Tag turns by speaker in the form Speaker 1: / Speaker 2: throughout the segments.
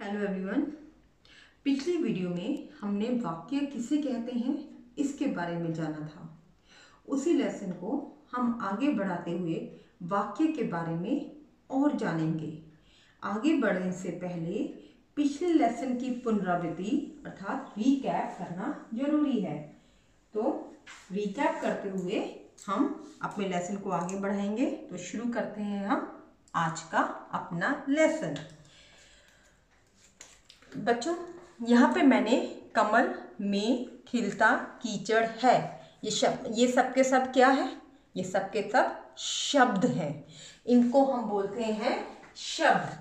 Speaker 1: Hello everyone. पिछली video में हमने वाक्य किसे कहते हैं इसके बारे में जाना था। उसी लेसन को हम आगे बढ़ाते हुए वाक्य के बारे में और जानेंगे। आगे बढ़ने से पहले पिछले लेसन की पुनरावृत्ति अर्थात रीकैप करना जरूरी है। तो रीकैप करते हुए हम अपने लेसन को आगे बढ़ाएंगे। तो शुरू करते हैं हम आज का अपना लेसन। बच्चों, यहाँ पे मैंने कमल में खिलता कीचड़ है, ये सब के सब क्या है? ये सब के सब शब्द हैं। इनको हम बोलते हैं शब्द।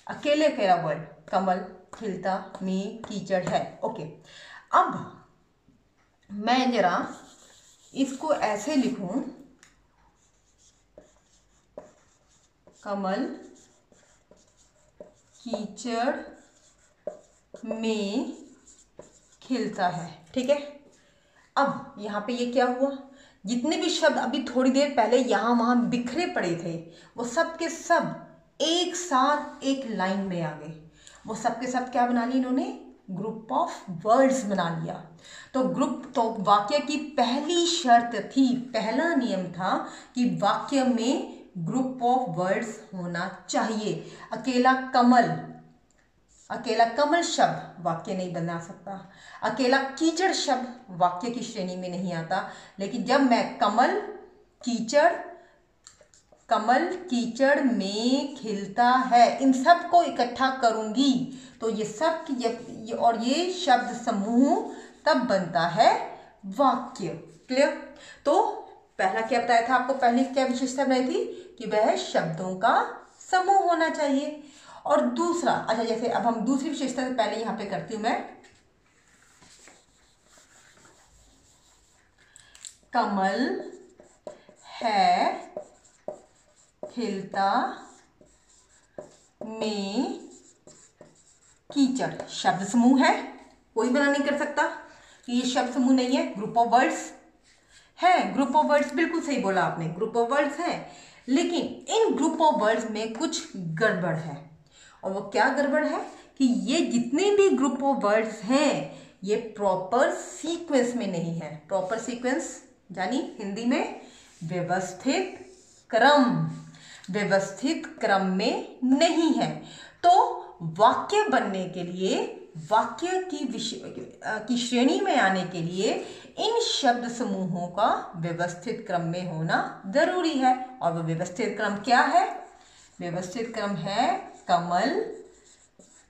Speaker 1: अकेले अकेला वर्ड कमल खिलता में कीचड़ है। ओके, अब मैं जरा इसको ऐसे लिखूं, कमल कीचड़ में खिलता है। ठीक है। अब यहाँ पे ये क्या हुआ? जितने भी शब्द अभी थोड़ी देर पहले यहाँ वहाँ बिखरे पड़े थे, वो सब के सब एक साथ एक लाइन में आ गए। वो सब के सब क्या बना लिए इन्होंने? ग्रुप ऑफ वर्ड्स बना लिया। तो वाक्य की पहली शर्त थी, पहला नियम था कि वाक्य में ग्रुप ऑफ वर्ड्स होना चाहिए। अकेला कमल शब्द वाक्य नहीं बना सकता। अकेला कीचड़ शब्द वाक्य की श्रेणी में नहीं आता। लेकिन जब मैं कमल कीचड़ में खिलता है, इन सब को इकट्ठा करूंगी तो ये सब और ये शब्द समूह तब बनता है वाक्य। क्लियर? तो पहला क्या बताया था आपको? पहले क्या विशेषता बनाई थी कि वह शब्दों का समूह होना चाहिए। और दूसरा, अच्छा जैसे अब हम दूसरी विशेषता से पहले यहां पे करती हूं मैं, कमल है खिलता में कीचड़। शब्द समूह है, कोई मना नहीं कर सकता कि ये शब्द समूह नहीं है। ग्रुप ऑफ वर्ड्स है। ग्रुप ऑफ वर्ड्स, बिल्कुल सही बोला आपने, ग्रुप ऑफ वर्ड्स है। लेकिन इन ग्रुप ऑफ वर्ड्स में कुछ गड़बड़ है। और वो क्या गड़बड़ है कि ये जितने भी ग्रुप ऑफ वर्ड्स हैं ये प्रॉपर सीक्वेंस में नहीं है। प्रॉपर सीक्वेंस यानी हिंदी में व्यवस्थित क्रम में नहीं है। तो वाक्य बनने के लिए, वाक्य की श्रेणी में आने के लिए इन शब्द समूहों का व्यवस्थित क्रम में होना जरूरी है। और वो व्यवस्थित क्रम क्या है? व्यवस्थित क्रम है कमल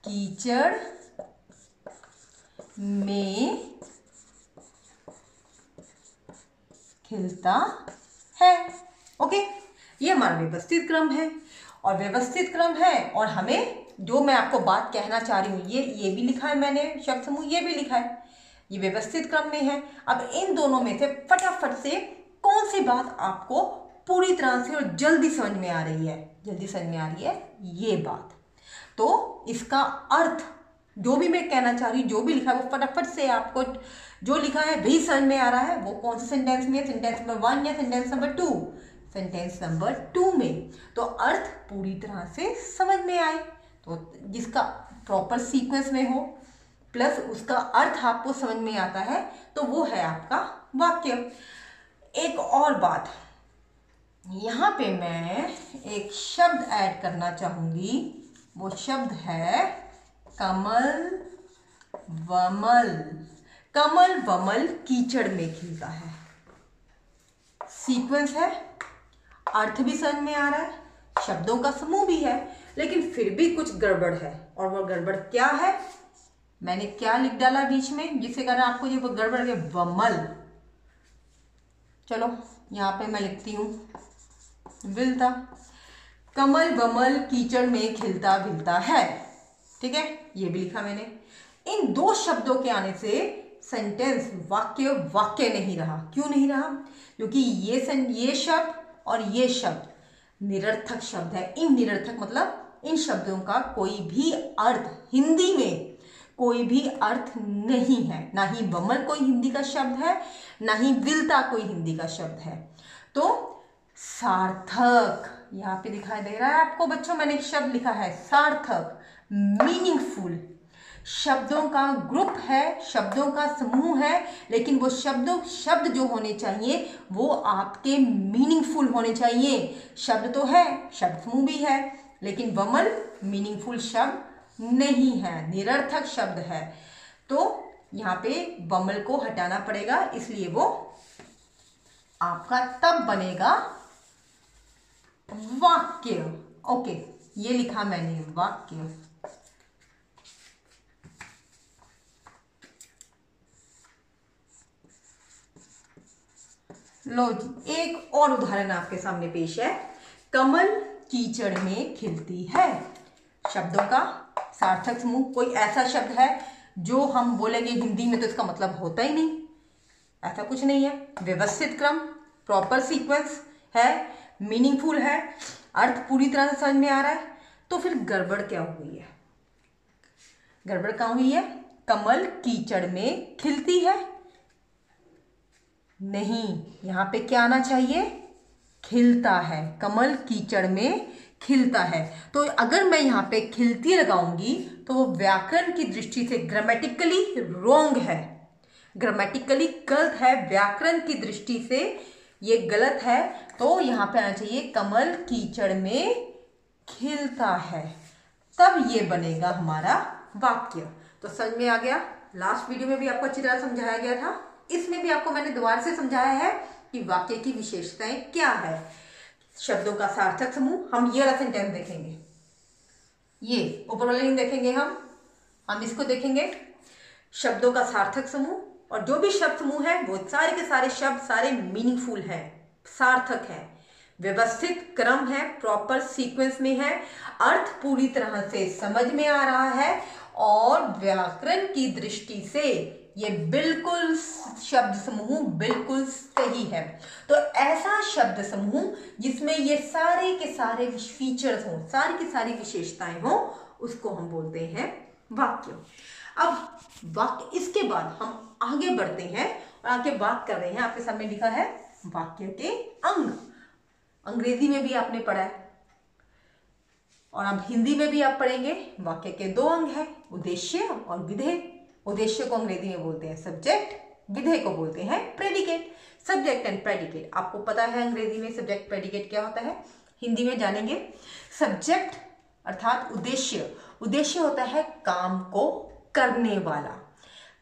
Speaker 1: कीचड़ में खिलता है। ओके, ये हमारा व्यवस्थित क्रम है। और व्यवस्थित क्रम है और हमें जो मैं आपको बात कहना चाह रही हूं, ये भी लिखा है मैंने, शब्द समूह ये भी लिखा है, ये व्यवस्थित क्रम में है। अब इन दोनों में से फटाफट से कौन सी बात आपको पूरी तरह से और जल्दी समझ में आ रही है? ये बात। तो इसका अर्थ जो भी मैं कहना चाह रही हूँ, जो भी लिखा है वो फटाफट से आपको जो लिखा है वही समझ में आ रहा है। वो कौन से सेंटेंस में? सेंटेंस नंबर 1 या सेंटेंस नंबर 2? सेंटेंस नंबर 2 में। तो अर्थ पूरी तरह से समझ में आए, तो जिसका प्रॉपर सीक्वेंस में हो प्लस उसका अर्थ आपको समझ में आता है, तो वो है आपका वाक्य। एक और बात, यहाँ पे मैं एक शब्द ऐड करना चाहूंगी। वो शब्द है कमल वमल कीचड़ में खिलता है। सीक्वेंस है, अर्थ भी समझ में आ रहा है, शब्दों का समूह भी है, लेकिन फिर भी कुछ गड़बड़ है। और वो गड़बड़ क्या है? मैंने क्या लिख डाला बीच में जिससे कारण आपको ये गड़बड़ है? वमल। चलो यहाँ पे मैं लिखती हूं विलता। कमल वमल कीचड़ में खिलता विलता है। ठीक है, ये भी लिखा मैंने। इन दो शब्दों के आने से सेंटेंस वाक्य नहीं रहा। क्यों नहीं रहा? क्योंकि ये शब्द और ये शब्द निरर्थक शब्द है। इन निरर्थक मतलब इन शब्दों का कोई भी अर्थ हिंदी में कोई भी अर्थ नहीं है। ना ही वमल कोई हिंदी का शब्द है, ना ही विलता कोई हिंदी का शब्द है। तो सार्थक यहाँ पे दिखाई दे रहा है आपको बच्चों, मैंने एक शब्द लिखा है सार्थक। मीनिंगफुल। शब्दों का ग्रुप है, शब्दों का समूह है, लेकिन वो शब्द जो होने चाहिए वो आपके मीनिंगफुल होने चाहिए। शब्द तो है, शब्द समूह भी है, लेकिन वमल मीनिंगफुल शब्द नहीं है, निरर्थक शब्द है। तो यहाँ पे वमल को हटाना पड़ेगा, इसलिए वो आपका तब बनेगा वाक्य। ओके, ये लिखा मैंने वाक्य। लो जी, एक और उदाहरण आपके सामने पेश है। कमल कीचड़ में खिलती है। शब्दों का सार्थक समूह। कोई ऐसा शब्द है जो हम बोलेंगे हिंदी में तो इसका मतलब होता ही नहीं, ऐसा कुछ नहीं है। व्यवस्थित क्रम, प्रॉपर सीक्वेंस है, मीनिंगफुल है, अर्थ पूरी तरह से समझ में आ रहा है, तो फिर गड़बड़ क्या हुई है? गड़बड़ कहाँ हुई है? कमल कीचड़ में खिलती है, नहीं, यहां पे क्या आना चाहिए? खिलता है। कमल कीचड़ में खिलता है। तो अगर मैं यहाँ पे खिलती लगाऊंगी तो वो व्याकरण की दृष्टि से ग्रामेटिकली रॉन्ग है, ग्रामेटिकली गलत है, व्याकरण की दृष्टि से ये गलत है। तो यहाँ पे आना चाहिए कमल कीचड़ में खिलता है, तब ये बनेगा हमारा वाक्य। तो समझ में आ गया? लास्ट वीडियो में भी आपको अच्छी तरह समझाया गया था, इसमें भी आपको मैंने दोबारा से समझाया है कि वाक्य की विशेषताएं क्या है। शब्दों का सार्थक समूह, हम ये वाला सेंटेंस देखेंगे, ये ऊपर वाला नहीं देखेंगे, हम इसको देखेंगे। शब्दों का सार्थक समूह, और जो भी शब्द समूह है वो सारे के सारे शब्द सारे मीनिंगफुल है, सार्थक है, व्यवस्थित क्रम है, प्रॉपर सीक्वेंस में है, अर्थ पूरी तरह से समझ में आ रहा है, और व्याकरण की दृष्टि से ये बिल्कुल शब्द समूह बिल्कुल सही है। तो ऐसा शब्द समूह जिसमें ये सारे के सारे फीचर्स हों, सारी की सारी विशेषताएं हों, उसको हम बोलते हैं वाक्य। अब वाक्य, इसके बाद हम आगे बढ़ते हैं और आगे बात कर रहे हैं। आपके सामने लिखा है वाक्य के अंग। अंग्रेजी में भी आपने पढ़ा है और अब हिंदी में भी आप पढ़ेंगे। वाक्य के दो अंग हैं, उद्देश्य और विधेय। उद्देश्य को अंग्रेजी में बोलते हैं सब्जेक्ट, विधेय को बोलते हैं प्रेडिकेट। सब्जेक्ट एंड प्रेडिकेट, आपको पता है अंग्रेजी में सब्जेक्ट प्रेडिकेट क्या होता है, हिंदी में जानेंगे। सब्जेक्ट अर्थात उद्देश्य, उद्देश्य होता है काम को करने वाला।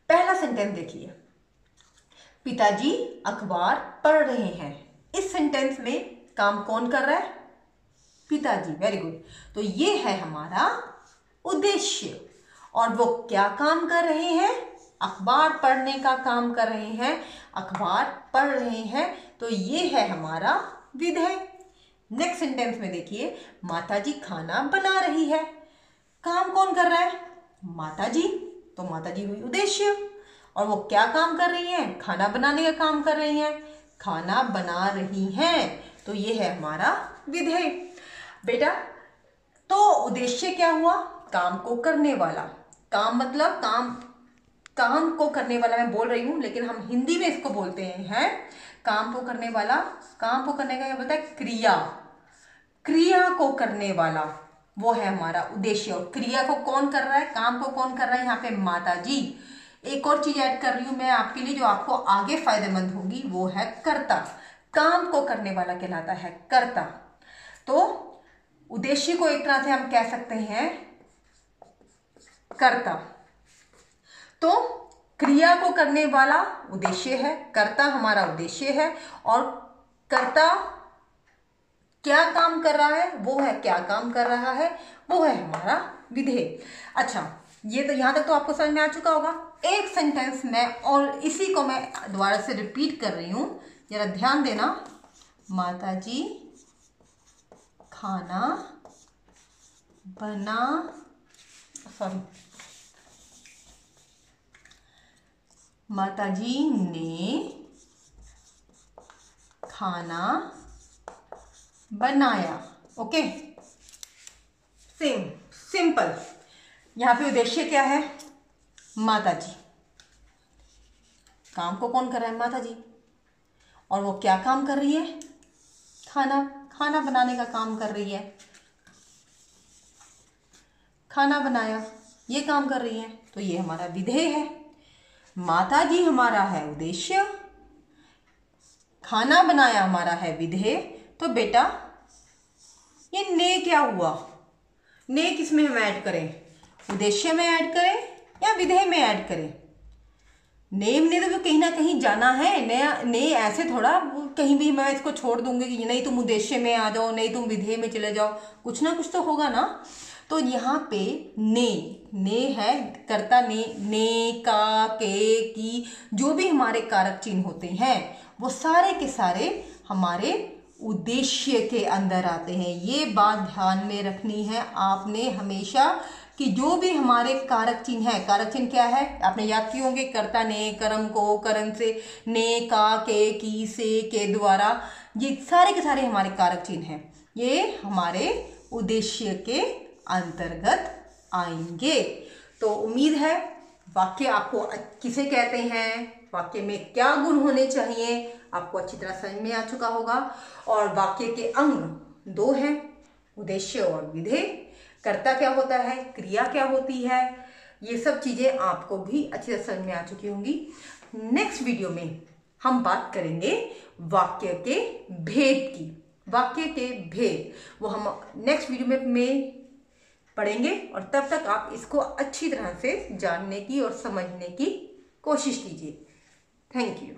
Speaker 1: पहला सेंटेंस देखिए, पिताजी अखबार पढ़ रहे हैं। इस सेंटेंस में काम कौन कर रहा है? पिताजी। Very good. तो ये है हमारा उद्देश्य, और वो क्या काम कर रहे हैं? अखबार पढ़ने का काम कर रहे हैं, अखबार पढ़ रहे हैं, तो ये है हमारा विधेय। नेक्स्ट सेंटेंस में देखिए, माताजी खाना बना रही है। काम कौन कर रहा है? माताजी। तो माताजी हुई उद्देश्य, और वो क्या काम कर रही हैं? खाना बनाने का काम कर रही हैं, खाना बना रही हैं, तो ये है हमारा विधेय। बेटा, तो उद्देश्य क्या हुआ? काम को करने वाला। काम मतलब काम को करने वाला मैं बोल रही हूं, लेकिन हम हिंदी में इसको बोलते हैं काम को करने वाला। काम को करने का क्या बोलता है? क्रिया। क्रिया को करने वाला वो है हमारा उद्देश्य। और क्रिया को कौन कर रहा है? काम को कौन कर रहा है? यहाँ पे माताजी। एक और चीज ऐड कर रही हूं मैं आपके लिए जो आपको आगे फायदेमंद होगी, वो है कर्ता। काम को करने वाला कहलाता है कर्ता। तो उद्देश्य को एक तरह से हम कह सकते हैं कर्ता। तो क्रिया को करने वाला उद्देश्य है, कर्ता हमारा उद्देश्य है, और कर्ता क्या काम कर रहा है? वो है क्या काम कर रहा है, वो है हमारा विधेय। अच्छा, ये तो यहां तक तो आपको समझ में आ चुका होगा। एक सेंटेंस में, और इसी को मैं दोबारा से रिपीट कर रही हूं, जरा ध्यान देना। माताजी खाना बना, माताजी ने खाना बनाया। Okay, simple. यहां पे उद्देश्य क्या है? माताजी। काम को कौन कर रहा है? माताजी। और वो क्या काम कर रही है? खाना बनाने का काम कर रही है। खाना बनाया, ये काम कर रही हैं, तो ये हमारा विधेय है। माता जी हमारा है उद्देश्य, खाना बनाया हमारा है विधेय। तो बेटा ये ने क्या हुआ? ने किस में हम ऐड करें? उद्देश्य में ऐड करें या विधेय में ऐड करें? नेम ने तो कहीं ना कहीं जाना है। ने ऐसे थोड़ा कहीं भी मैं इसको छोड़ दूंगी कि नहीं तुम उद्देश्य में आ जाओ, नहीं तुम विधेय में चले जाओ, कुछ ना कुछ तो होगा ना। तो यहाँ पे ने है कर्ता, ने का, के, की, जो भी हमारे कारक चिन्ह होते हैं वो सारे के सारे हमारे उद्देश्य के अंदर आते हैं। ये बात ध्यान में रखनी है आपने हमेशा कि जो भी हमारे कारक चिन्ह है, कारक चिन्ह क्या है आपने याद किए होंगे, कर्ता ने, कर्म को, करण से, ने, का, के, की, से, के द्वारा, ये सारे के सारे हमारे कारक चिन्ह हैं, ये हमारे उद्देश्य के अंतर्गत आएंगे। तो उम्मीद है वाक्य आपको किसे कहते हैं, वाक्य में क्या गुण होने चाहिए, आपको अच्छी तरह समझ में आ चुका होगा। और वाक्य के अंग 2 हैं, उद्देश्य और विधेय। कर्ता क्या होता है, क्रिया क्या होती है, ये सब चीजें आपको भी अच्छी तरह समझ में आ चुकी होंगी। नेक्स्ट वीडियो में हम बात करेंगे वाक्य के भेद की। वाक्य के भेद वो हम नेक्स्ट वीडियो में पढ़ेंगे, और तब तक आप इसको अच्छी तरह से जानने की और समझने की कोशिश कीजिए। Thank you.